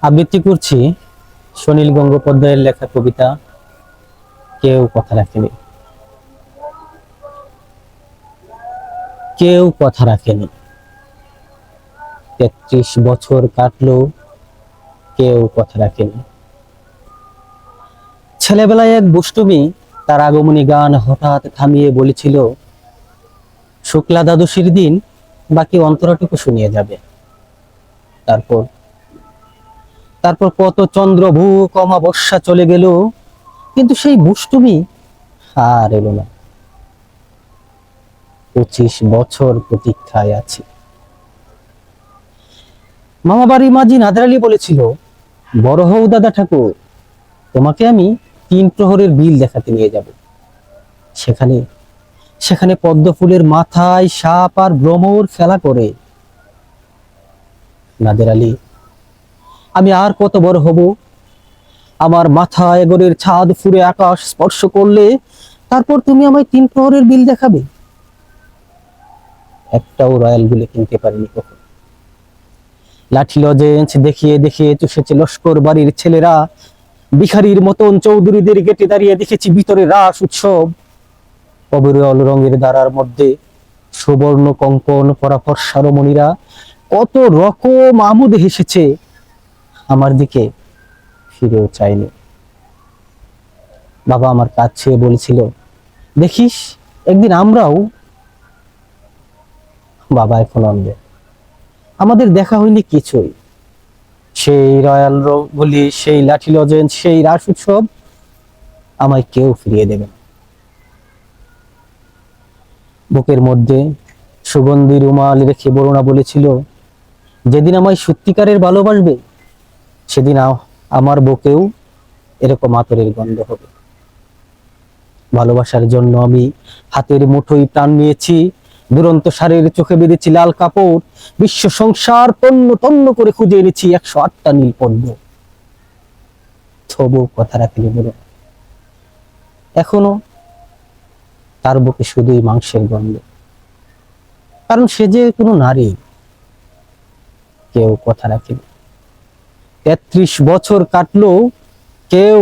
আবৃত্তি করছি সুনীল গঙ্গোপাধ্যায়ের লেখা কবিতা কেউ কথা রাখেনি। কেউ কথা রাখেনি, 33 বছর কাটলো, কেউ কথা রাখেনি। ছেলেবেলায় এক দুষ্টুমি তার আগমনী গান হঠাৎ থামিয়ে বলেছিল, শুক্লা দ্বাদশীর দিন বাকি অন্তরাটুকু শুনিয়ে যাবে। তারপর তারপর কত চন্দ্রভূ অমাবস্যা চলে গেল, কিন্তু সেই দুষ্টুমি আর এলো না। 25 বছর প্রতীক্ষায় আছি। মামা বাড়ি মাঝি নাদের আলী বলেছিল, বড় হও দাদা ঠাকুর, তোমাকে আমি 3 প্রহরের বিল দেখাতে নিয়ে যাব। সেখানে সেখানে পদ্ম ফুলের মাথায় সাপ আর ভ্রমর খেলা করে। নাদের আলী, আমি আর কত বড় হব? আমার মাথা এগোরের ছাদ ফুরে আকাশ স্পর্শ করলে তারপর তুমি আমায় 3 প্রহরের বিল দেখাবে? একটাও রয়্যাল গুলি কিনতে পারিনি কখন। লাঠি লজেন্স দেখিয়ে দেখিয়ে চুষেছে লস্কর বাড়ির ছেলেরা। ভিখারির মতন চৌধুরীদের গেটে দাঁড়িয়ে দেখেছি ভিতরে রাস উৎসব। অবিরল রঙের দ্বারার মধ্যে সুবর্ণ কঙ্কন পরা ফর্সা রমণীরা কত রকম আমোদে হেসেছে, আমার দিকে ফিরেও চাইনি। বাবা আমার কাজ ছেয়ে বলেছিল, দেখিস একদিন আমরাও। বাবা এখন অন্ধ, আমাদের দেখা হয়নি কিছুই। সেই রয়্যাল বলি, সেই লাঠি লজেন্স, সেই রাস উৎসব আমায় কেউ ফিরিয়ে দেবে না। বুকের মধ্যে সুগন্ধি রুমাল রেখে বরুণা বলেছিল, যেদিন আমায় সত্যিকারের ভালোবাসবে সেদিন আমার বুকেও এরকম আতরের গন্ধ হবে। ভালোবাসার জন্য আমি হাতের মুঠোয় প্রাণ নিয়েছি, দুরন্ত সারের চোখে বেঁধেছি লাল কাপড়, বিশ্ব সংসার তন্ন তন্ন করে খুঁজে এনেছি 108টা নীল পদ্ম। তবু কথা রাখেনি বলে এখনো তার বুকে শুধুই মাংসের গন্ধ। কারণ সে যে কোনো নারী। কেউ কথা রাখেনি, 33 বছর কাটলো, কেউ